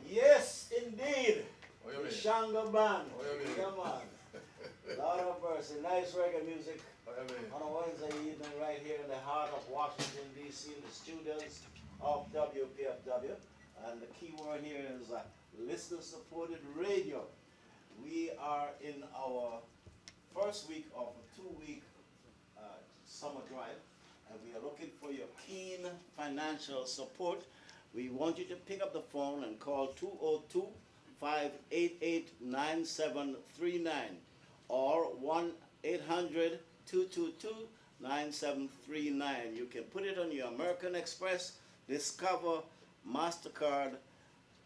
Yes, indeed. The Shango Band. Come on. Lord of mercy. Nice reggae music on a Wednesday evening right here in the heart of Washington, D.C. in the studios of WPFW. And the key word here is listener-supported radio. We are in our first week of a 2-week summer drive, and we are looking for your keen financial support. We want you to pick up the phone and call 202-588-9739 or 1-800-222-9739. You can put it on your American Express, Discover, MasterCard,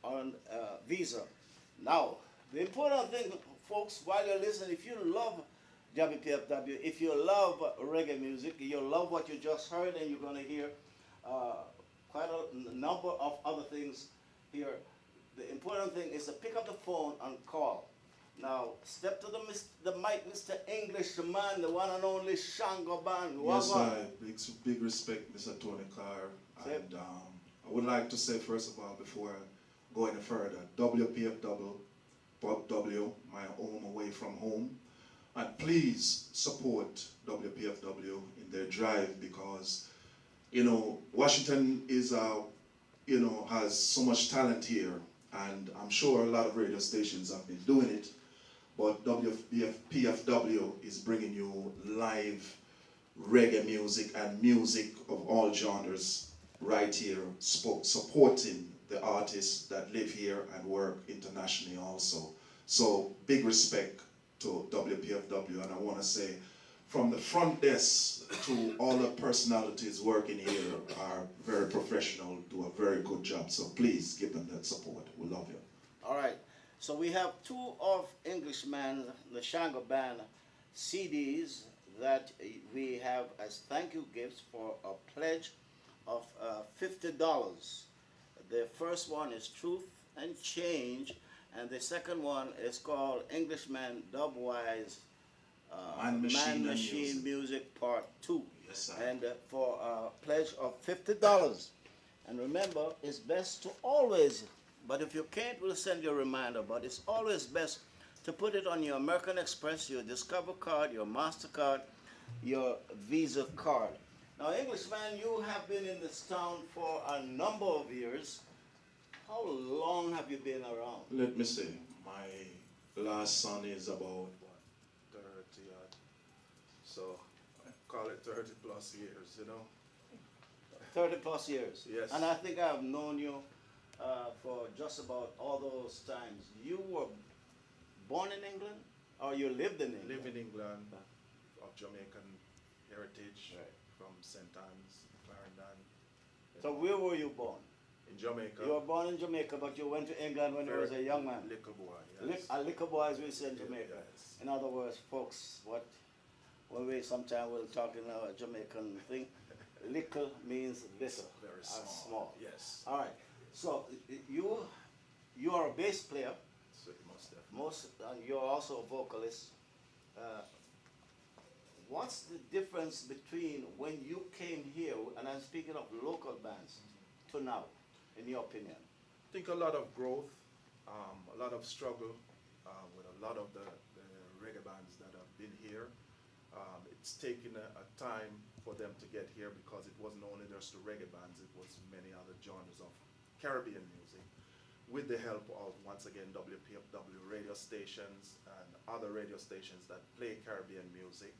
on Visa. Now, the important thing, folks, while you're listening, if you love WPFW, if you love reggae music, you love what you just heard, and you're going to hear quite a number of other things here. The important thing is to pick up the phone and call. Now, step to the mic, Mr. Englishman, the one and only Shango Band. Yes, big respect, Mr. Tony Carr. And I would like to say, first of all, before I go any further, WPFW, my home away from home. And please support WPFW in their drive, because, you know, Washington is, has so much talent here, and I'm sure a lot of radio stations have been doing it, but WPFW is bringing you live reggae music and music of all genres right here, supporting the artists that live here and work internationally also. So big respect to WPFW, and I want to say, from the front desk to all the personalities working here are very professional, do a very good job. So please give them that support. We love you. All right. So we have 2 of Englishman, the Shango Band CDs that we have as thank you gifts for a pledge of $50. The first one is Truth and Change, and the second one is called Englishman Dubwise Man Machine Music Part 2. Yes, sir. And for a pledge of $50. And remember, it's best to always, but if you can't, we'll send you a reminder, but it's always best to put it on your American Express, your Discover card, your MasterCard, your Visa card. Now, Englishman, you have been in this town for a number of years. How long have you been around? Let me see. My last son is about, 30 odd. So I call it 30 plus years, you know. 30 plus years. Yes. And I think I've known you for just about all those times. You were born in England, or you lived in England? Live in England, of Jamaican heritage, Right. from St. Anne's, Clarendon. So where were you born? In Jamaica. You were born in Jamaica, but you went to England when you was a young man. Little boy, yes. A little boy, as we say in Jamaica. Yes. In other words, folks, when we sometime we'll talk in a Jamaican thing, little means little. Very small. Yes. All right. So you are a bass player. So most definitely. You're also a vocalist. What's the difference between when you came here, and I'm speaking of local bands, to now, in your opinion? I think a lot of growth, a lot of struggle with a lot of the reggae bands that have been here. It's taken a time for them to get here, because it wasn't only just the reggae bands, it was many other genres of Caribbean music, with the help of, once again, WPFW radio stations and other radio stations that play Caribbean music,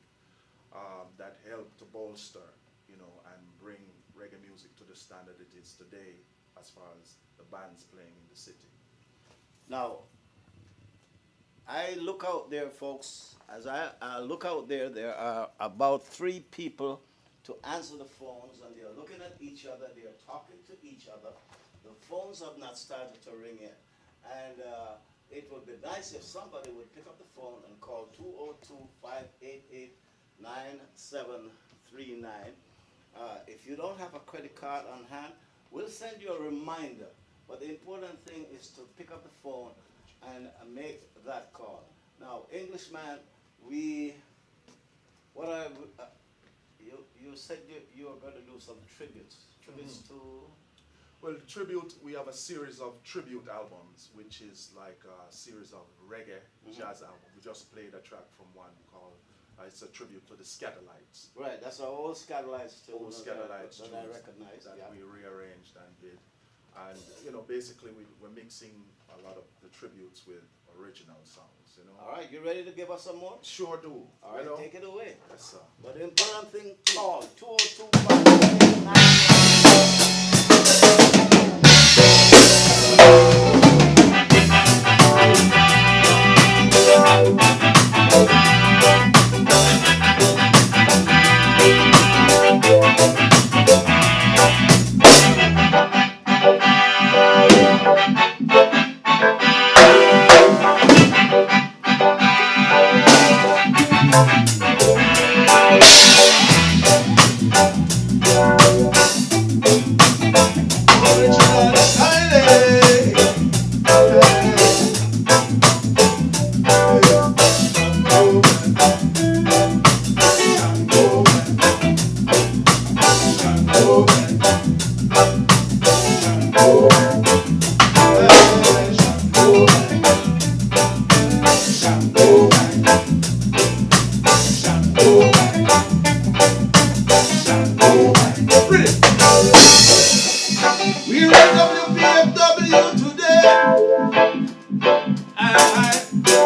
that help to bolster, and bring reggae music to the standard it is today, as far as the bands playing in the city. Now, I look out there, folks. As I look out there, there are about 3 people to answer the phones, and they're looking at each other, they're talking to each other. The phones have not started to ring in. And it would be nice if somebody would pick up the phone and call 202-588-9739. If you don't have a credit card on hand, we'll send you a reminder. But the important thing is to pick up the phone and make that call. Now, Englishman, you said you were going to do some tributes. Tributes to? Well, tribute, we have a series of tribute albums, which is like a series of reggae jazz albums. We just played a track from one called, it's a tribute to the Scatterlights. Right, that's our old Scatterlights tune. Old Scatterlights that I recognize. That we rearranged and did. And, you know, basically we're mixing a lot of the tributes with original songs, you know. All right, you ready to give us some more? Sure do. All right, take it away. Yes, sir. But the important thing, call 202-589-9739.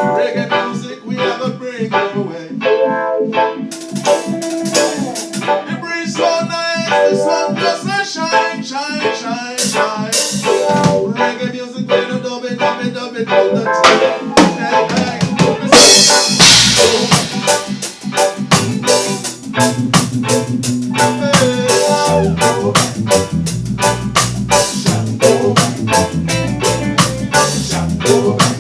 Reggae music, we have a bring away. The breeze so nice, the sun just a shine, shine, shine, shine. Reggae music, we have a dub it all the time. Shango Band.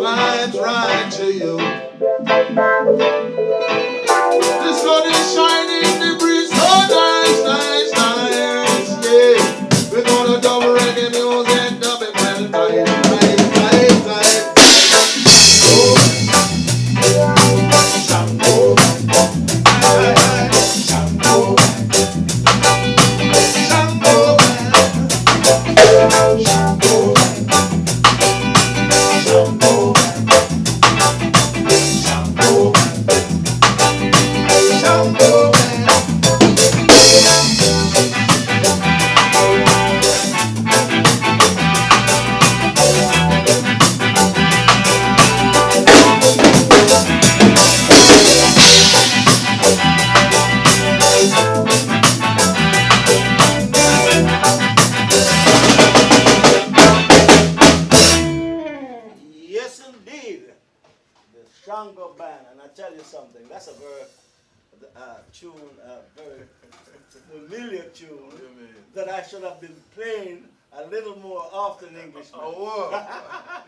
vibes right to you. The sun is shining, the breeze so nice, nice, nice, yeah. We're gonna double reggae music, double well tight, tight, tight, tight. Oh, Shango, Shango, Shango, Shango, Shango, Shango, Shango. Yes, indeed. The Shango Band. And I tell you something, that's a very tune, very familiar tune that I should have been playing a little more often, Englishman. Oh, wow.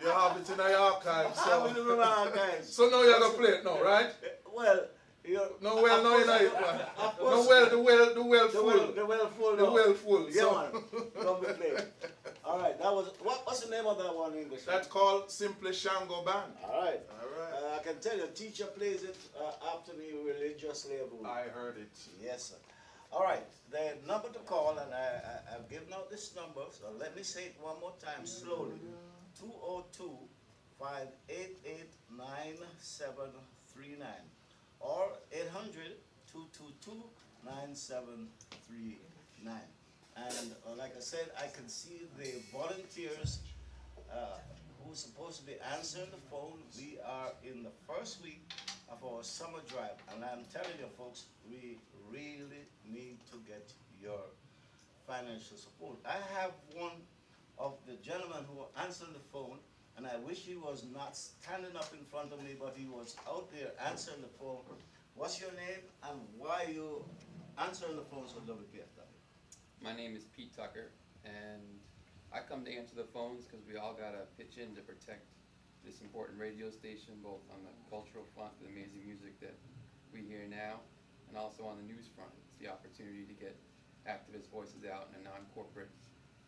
You have it in your archives. I have it in my archives. So now you're going to play it now, right? Well, you're... No, well, no, you're not. No, well, the well full. The well full. The well full. Yeah, man. Don't be playing. All right, that was... What's the name of that one, English? That's called simply Shango Band. All right. All right. I can tell you, teacher plays it after me religiously. I heard it. Yes, sir. All right, the number to call, and I've given out this number, so let me say it one more time slowly. 202-588-9739 or 800-222-9739. And like I said, I can see the volunteers who's supposed to be answering the phone. We are in the first week of our summer drive, and I'm telling you folks, we really need to get your financial support. I have one of the gentlemen who answered the phone, and I wish he was not standing up in front of me, but he was out there answering the phone. What's your name and why you answering the phones for WPFW? My name is Pete Tucker, and I come to answer the phones because we all got to pitch in to protect this important radio station, both on the cultural front, the amazing music that we hear now, and also on the news front. It's the opportunity to get activist voices out in a non-corporate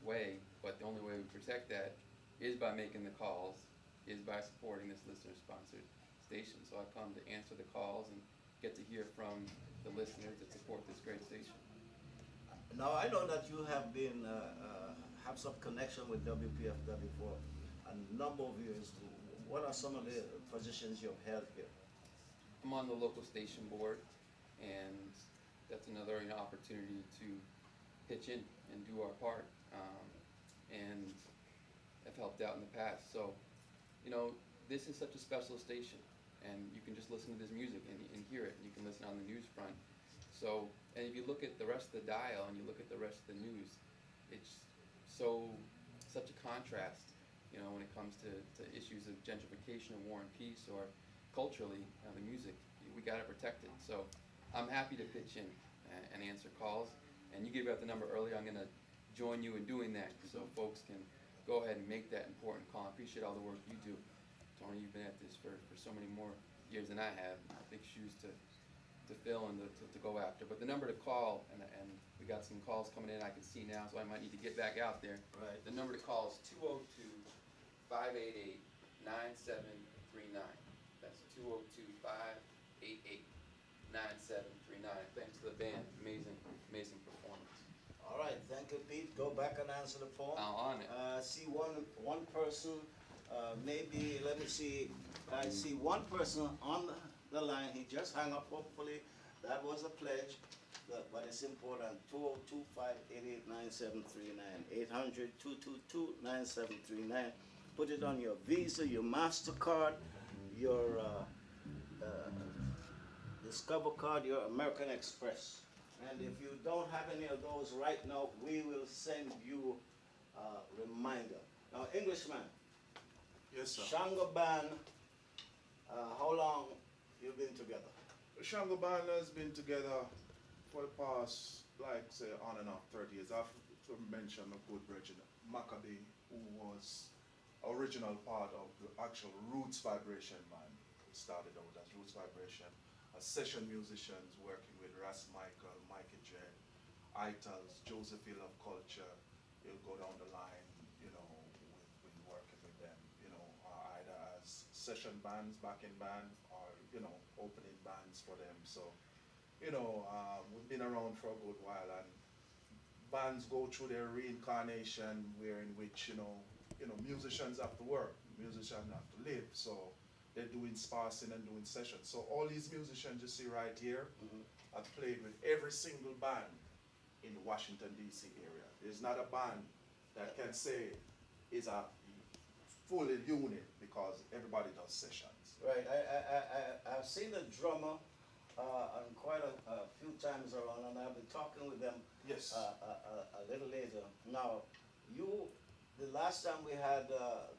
way, but the only way we protect that is by making the calls, is by supporting this listener-sponsored station. So I come to answer the calls and get to hear from the listeners that support this great station. Now, I know that you have been, have some connection with WPFW for a number of years. What are some of the positions you've held here? I'm on the local station board, and that's another opportunity to pitch in and do our part, and have helped out in the past. So, you know, this is such a special station, and you can just listen to this music and hear it, and you can listen on the news front. So, and if you look at the rest of the dial and you look at the rest of the news, it's such a contrast, you know, when it comes to issues of gentrification, of war and peace, or culturally, the music, we got to protect it. So I'm happy to pitch in and answer calls. And you gave out the number earlier. I'm going to join you in doing that so folks can go ahead and make that important call. I appreciate all the work you do. Tony, you've been at this for so many more years than I have. Big shoes to fill and to go after. But the number to call, and we got some calls coming in I can see now, so I might need to get back out there. Right. The number to call is 202-588-9739. That's 202-588-9739. Thanks to the band. Amazing performance. All right, thank you, Pete. Go back and answer the phone. On it. See one person, maybe, let me see. I see one person on the line. He just hung up, hopefully. That was a pledge, but it's important. 202-588-9739. 800-222-9739. Put it on your Visa, your MasterCard, your Discover card, your American Express. And if you don't have any of those right now, we will send you a reminder. Now, Englishman. Yes, sir. Shango Band, how long you've been together? The Shango Band has been together for the past, like, say, on and off 30 years. I have to mention a good Reggie Maccabee, who was original part of the actual Roots Vibration band. It started out as Roots Vibration, as session musicians working with Ras Michael, Mikey J, Itals, Josephine of Culture. You'll go down the line, you know, with working with them, you know, either as session bands, backing band, or, you know, opening bands for them. So, you know, we've been around for a good while, and bands go through their reincarnation, where in which, you know, musicians have to work, musicians have to live. So they're doing sparsing and doing sessions. So all these musicians you see right here, I've played with every single band in the Washington, D.C. area. There's not a band that can say is a full unit, because everybody does sessions. Right. I've seen the drummer on quite a few times around, and I've been talking with them. Yes. A little later. Now, the last time we had the